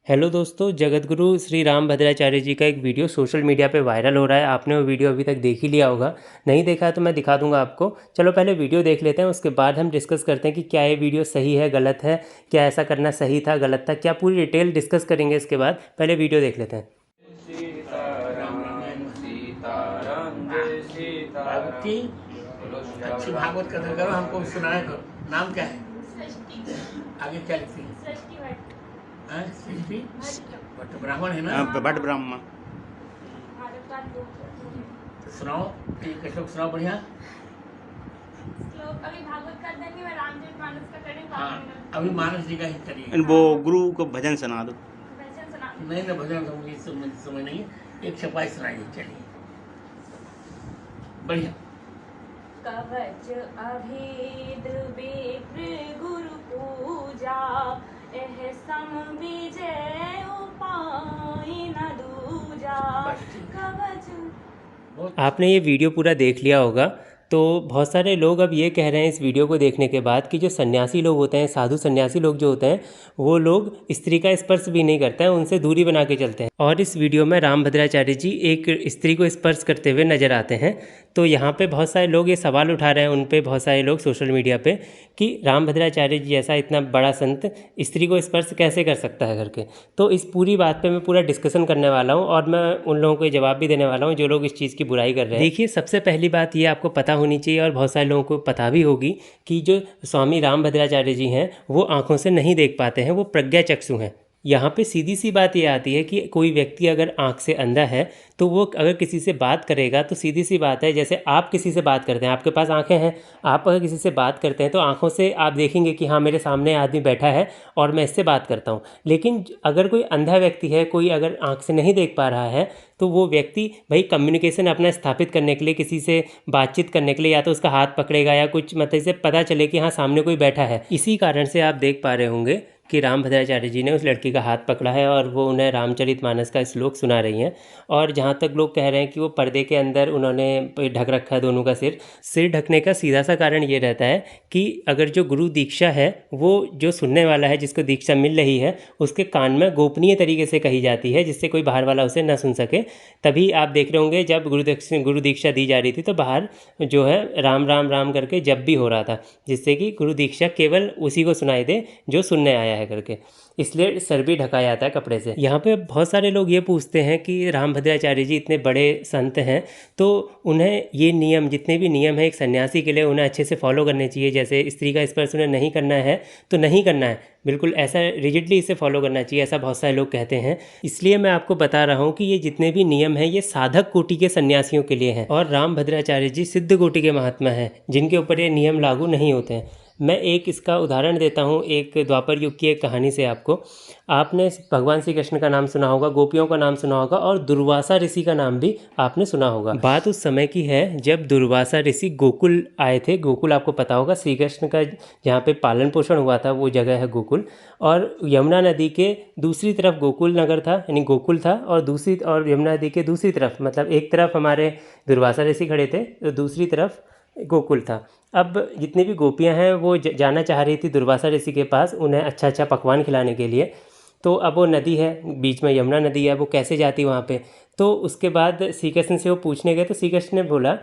Hello दोस्तों, जगतगुरु श्री रामभद्राचार्य जी का एक वीडियो सोशल मीडिया पे वायरल हो रहा है। आपने वो वीडियो अभी तक देख ही लिया होगा। नहीं देखा है तो मैं दिखा दूंगा आपको। चलो पहले वीडियो देख लेते हैं, उसके बाद हम डिस्कस करते हैं कि क्या ये वीडियो सही है गलत है, क्या ऐसा करना सही था गलत था, क्या पूरी डिटेल डिस्कस करेंगे इसके बाद। पहले वीडियो देख लेते हैं। अच्छी भागवत कथा करो, हमको सुनाया करो। नाम क्या है? आगे क्या लिखती है? सृष्टि भट्ट ब्राह्मण है ना? भट्ट ब्राह्मण। सुनाओ, एक श्लोक सुनाओ बढ़िया। अभी भागवत का देंगे, मैं रामचरितमानस का करेंगे। हाँ, अभी मानस जी का ही करिए। वो गुरु को भजन सुना दो। भजन सुना। नहीं ना, भजन तो मुझे समझ नहीं है। एक छपाई सुनाइए, चलिए बढ़िया। कवच अभेद विप्र गुरु पूजा, एह सम विजय उपाय न दूजा। कवच। आपने ये वीडियो पूरा देख लिया होगा। तो बहुत सारे लोग अब ये कह रहे हैं इस वीडियो को देखने के बाद कि जो सन्यासी लोग होते हैं, साधु सन्यासी लोग जो होते हैं, वो लोग स्त्री का स्पर्श भी नहीं करते हैं, उनसे दूरी बना के चलते हैं। और इस वीडियो में रामभद्राचार्य जी एक स्त्री को स्पर्श करते हुए नजर आते हैं। तो यहाँ पे बहुत सारे लोग ये सवाल उठा रहे हैं, उन पे बहुत सारे लोग सोशल मीडिया पे, कि रामभद्राचार्य जी जैसा इतना बड़ा संत स्त्री को स्पर्श कैसे कर सकता है करके। तो इस पूरी बात पे मैं पूरा डिस्कशन करने वाला हूँ और मैं उन लोगों को जवाब भी देने वाला हूँ जो लोग इस चीज़ की बुराई कर रहे हैं। देखिए, सबसे पहली बात ये आपको पता होनी चाहिए और बहुत सारे लोगों को पता भी होगी कि जो स्वामी रामभद्राचार्य जी हैं वो आँखों से नहीं देख पाते हैं, वो प्रज्ञाचक्षु हैं। यहाँ पे सीधी सी बात ये आती है कि कोई व्यक्ति अगर आँख से अंधा है तो वो अगर किसी से बात करेगा तो सीधी सी बात है, जैसे आप किसी से बात करते हैं, आपके पास आंखें हैं, आप अगर किसी से बात करते हैं तो आंखों से आप देखेंगे कि हाँ, मेरे सामने आदमी बैठा है और मैं इससे बात करता हूँ। लेकिन अगर कोई अंधा व्यक्ति है, कोई अगर आँख से नहीं देख पा रहा है, तो वो व्यक्ति भाई कम्युनिकेशन अपना स्थापित करने के लिए, किसी से बातचीत करने के लिए, या तो उसका हाथ पकड़ेगा या कुछ, मतलब इसे पता चले कि हाँ सामने कोई बैठा है। इसी कारण से आप देख पा रहे होंगे कि रामभद्राचार्य जी ने उस लड़की का हाथ पकड़ा है और वो उन्हें रामचरितमानस का श्लोक सुना रही हैं। और जहाँ तक लोग कह रहे हैं कि वो पर्दे के अंदर उन्होंने ढक रखा है दोनों का सिर ढकने का सीधा सा कारण ये रहता है कि अगर जो गुरु दीक्षा है, वो जो सुनने वाला है, जिसको दीक्षा मिल रही है, उसके कान में गोपनीय तरीके से कही जाती है, जिससे कोई बाहर वाला उसे न सुन सके। तभी आप देख रहे होंगे जब गुरु दीक्षा दी जा रही थी तो बाहर जो है राम राम राम करके जब भी हो रहा था, जिससे कि गुरु दीक्षा केवल उसी को सुनाई दे जो सुनने आया है करके। इसलिए सर भी ढका जाता है कपड़े से। यहाँ पे बहुत सारे लोग ये पूछते हैं कि रामभद्राचार्य जी इतने बड़े संत हैं तो उन्हें ये नियम, जितने भी नियम हैं एक सन्यासी के लिए, उन्हें अच्छे से फॉलो करने चाहिए। जैसे स्त्री का स्पर्श उन्हें नहीं करना है तो नहीं करना है, बिल्कुल ऐसा रिजिडली इसे फॉलो करना चाहिए, ऐसा बहुत सारे लोग कहते हैं। इसलिए मैं आपको बता रहा हूँ कि ये जितने भी नियम हैं ये साधक कोटि के सन्यासियों के लिए हैं और रामभद्राचार्य जी सिद्ध कोटि के महात्मा हैं, जिनके ऊपर ये नियम लागू नहीं होते हैं। मैं एक इसका उदाहरण देता हूँ, एक द्वापर युग की एक कहानी से आपको। आपने भगवान श्री कृष्ण का नाम सुना होगा, गोपियों का नाम सुना होगा और दुर्वासा ऋषि का नाम भी आपने सुना होगा। बात उस समय की है जब दुर्वासा ऋषि गोकुल आए थे। गोकुल आपको पता होगा, श्री कृष्ण का जहाँ पे पालन पोषण हुआ था वो जगह है गोकुल। और यमुना नदी के दूसरी तरफ गोकुल नगर था, यानी गोकुल था, और यमुना नदी के दूसरी तरफ, मतलब एक तरफ हमारे दुर्वासा ऋषि खड़े थे तो दूसरी तरफ गोकुल था। अब जितनी भी गोपियां हैं वो जाना चाह रही थी दुर्वासा ऋषि के पास उन्हें अच्छा अच्छा पकवान खिलाने के लिए। तो अब वो नदी है, बीच में यमुना नदी है, वो कैसे जाती वहाँ पे। तो उसके बाद श्री कृष्ण से वो पूछने गए तो श्री कृष्ण ने बोला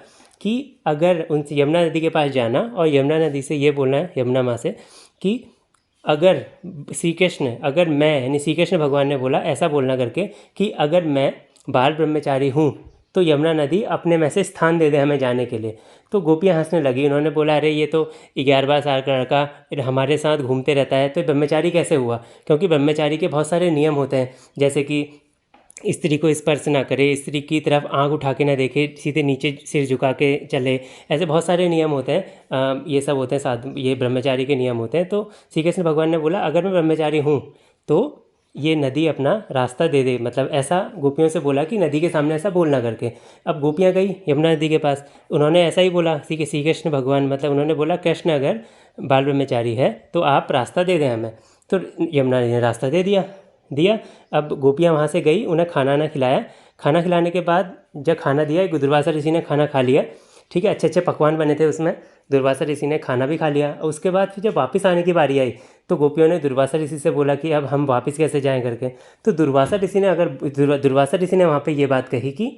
कि अगर उन यमुना नदी के पास जाना और यमुना नदी से ये बोलना है, यमुना माँ से, कि अगर अगर मैं, यानी श्री कृष्ण भगवान ने बोला ऐसा बोलना करके कि अगर मैं बाल ब्रह्मचारी हूँ तो यमुना नदी अपने में से स्थान दे दे हमें जाने के लिए। तो गोपियाँ हंसने लगी। उन्होंने बोला, अरे ये तो 11 साल का लड़का हमारे साथ घूमते रहता है तो ब्रह्मचारी कैसे हुआ? क्योंकि ब्रह्मचारी के बहुत सारे नियम होते हैं, जैसे कि स्त्री को स्पर्श ना करे, स्त्री की तरफ आंख उठा के ना देखे, सीधे नीचे सिर झुका के चले, ऐसे बहुत सारे नियम होते हैं। ये सब होते हैं साधु, ये ब्रह्मचारी के नियम होते हैं। तो श्री कृष्ण भगवान ने बोला अगर मैं ब्रह्मचारी हूँ तो ये नदी अपना रास्ता दे दे, मतलब ऐसा गोपियों से बोला कि नदी के सामने ऐसा बोलना करके। अब गोपियाँ गई यमुना नदी के पास, उन्होंने ऐसा ही बोला, श्री कृष्ण भगवान, मतलब उन्होंने बोला कृष्ण अगर बाल ब्रह्मचारी है तो आप रास्ता दे दें हमें। तो यमुना नदी ने रास्ता दिया। अब गोपियाँ वहाँ से गई, उन्हें खाना ना खिलाया। खाना खिलाने के बाद जब खाना दिया, दुर्वासा ऋषि ने खाना खा लिया, ठीक है, अच्छे अच्छे पकवान बने थे उसमें, दुर्वासा ऋषि ने खाना भी खा लिया। और उसके बाद फिर जब वापस आने की बारी आई तो गोपियों ने दुर्वासा ऋषि से बोला कि अब हम वापस कैसे जाएं करके। तो दुर्वासा ऋषि ने वहाँ पे ये बात कही कि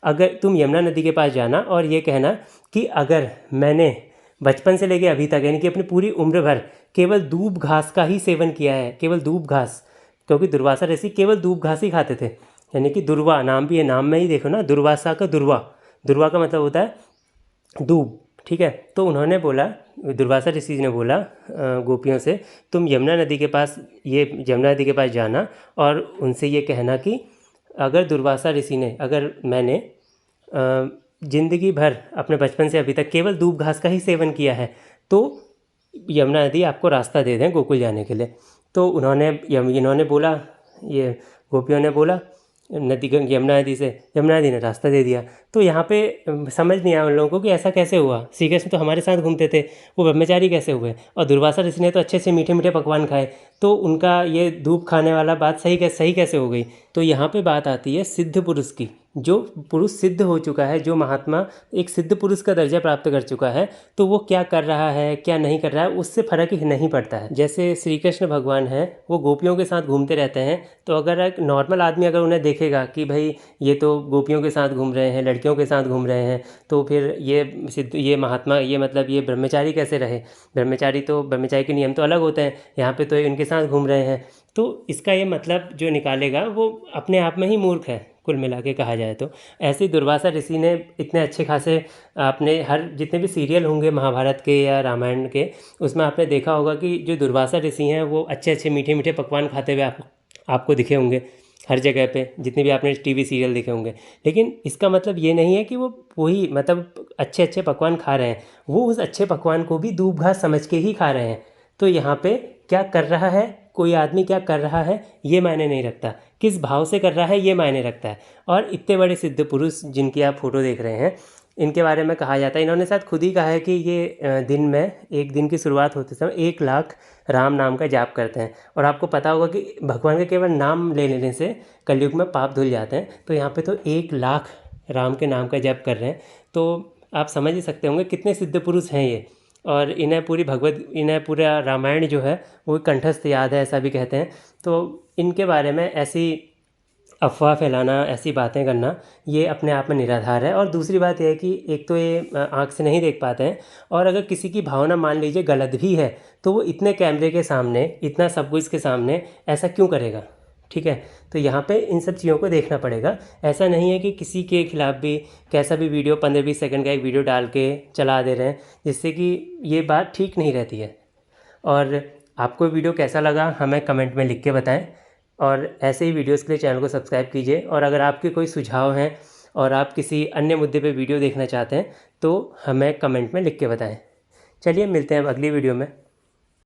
अगर तुम यमुना नदी के पास जाना और ये कहना कि अगर मैंने बचपन से लेके अभी तक यानी कि अपनी पूरी उम्र भर केवल दूब घास का ही सेवन किया है, केवल दूब घास, क्योंकि दुर्वासा ऋषि केवल दूब घास ही खाते थे। यानी कि दुर्वा नाम भी है, नाम में ही देखो ना, दुर्वासा का दुर्वा, दुर्वा का मतलब होता है दूब, ठीक है। तो उन्होंने बोला, दुर्वासा ऋषि ने बोला गोपियों से, तुम यमुना नदी के पास जाना और उनसे ये कहना कि अगर दुर्वासा ऋषि ने, अगर मैंने ज़िंदगी भर अपने बचपन से अभी तक केवल दूब घास का ही सेवन किया है तो यमुना नदी आपको रास्ता दे दें गोकुल जाने के लिए। तो इन्होंने बोला, ये गोपियों ने बोला यमुना नदी ने रास्ता दे दिया। तो यहाँ पे समझ नहीं आया उन लोगों को कि ऐसा कैसे हुआ, श्री कृष्ण तो हमारे साथ घूमते थे, वो ब्रह्मचारी कैसे हुए, और दुर्वासा ऋषि ने तो अच्छे से मीठे मीठे पकवान खाए, तो उनका ये धूप खाने वाला बात सही कैसे हो गई। तो यहाँ पे बात आती है सिद्ध पुरुष की, जो पुरुष सिद्ध हो चुका है, जो महात्मा एक सिद्ध पुरुष का दर्जा प्राप्त कर चुका है, तो वो क्या कर रहा है क्या नहीं कर रहा है उससे फ़र्क ही नहीं पड़ता है। जैसे श्री कृष्ण भगवान हैं, वो गोपियों के साथ घूमते रहते हैं, तो अगर एक नॉर्मल आदमी अगर उन्हें देखेगा कि भाई ये तो गोपियों के साथ घूम रहे हैं, लड़कियों के साथ घूम रहे हैं, तो फिर ये महात्मा, ये मतलब ये ब्रह्मचारी कैसे रहे, ब्रह्मचारी के नियम तो अलग होते हैं, यहाँ पे तो इनके साथ घूम रहे हैं। तो इसका ये मतलब जो निकालेगा वो अपने आप में ही मूर्ख है, कुल मिला के कहा जाए तो। ऐसे ही दुर्वासा ऋषि ने इतने अच्छे खासे, आपने हर जितने भी सीरियल होंगे महाभारत के या रामायण के, उसमें आपने देखा होगा कि जो दुर्वासा ऋषि हैं वो अच्छे मीठे मीठे पकवान खाते हुए आपको दिखे होंगे हर जगह पे, जितने भी आपने टीवी सीरियल देखे होंगे। लेकिन इसका मतलब ये नहीं है कि वो वही मतलब अच्छे पकवान खा रहे हैं, वो उस अच्छे पकवान को भी दूब घास समझ के ही खा रहे हैं। तो यहाँ पे क्या कर रहा है कोई आदमी, क्या कर रहा है ये मायने नहीं रखता, किस भाव से कर रहा है ये मायने रखता है। और इतने बड़े सिद्ध पुरुष जिनकी आप फोटो देख रहे हैं, इनके बारे में कहा जाता है, इन्होंने शायद खुद ही कहा है कि ये दिन में एक दिन की शुरुआत होते समय 1 लाख राम नाम का जाप करते हैं। और आपको पता होगा कि भगवान के केवल नाम ले लेने से कलयुग में पाप धुल जाते हैं, तो यहाँ पे तो 1 लाख राम के नाम का जाप कर रहे हैं। तो आप समझ ही सकते होंगे कितने सिद्ध पुरुष हैं ये। और इन्हें पूरा रामायण जो है वो कंठस्थ याद है, ऐसा भी कहते हैं। तो इनके बारे में ऐसी अफवाह फैलाना, ऐसी बातें करना, ये अपने आप में निराधार है। और दूसरी बात यह है कि एक तो ये आँख से नहीं देख पाते हैं, और अगर किसी की भावना मान लीजिए गलत भी है तो वो इतने कैमरे के सामने, इतना सब कुछ के सामने ऐसा क्यों करेगा, ठीक है। तो यहाँ पे इन सब चीज़ों को देखना पड़ेगा। ऐसा नहीं है कि किसी के खिलाफ भी कैसा भी वीडियो 15-20 सेकंड का एक वीडियो डाल के चला दे रहे हैं, जिससे कि ये बात ठीक नहीं रहती है। और आपको वीडियो कैसा लगा हमें कमेंट में लिख के बताएं, और ऐसे ही वीडियोस के लिए चैनल को सब्सक्राइब कीजिए। और अगर आपके कोई सुझाव हैं और आप किसी अन्य मुद्दे पे वीडियो देखना चाहते हैं तो हमें कमेंट में लिख के बताएं। चलिए मिलते हैं अब अगली वीडियो में।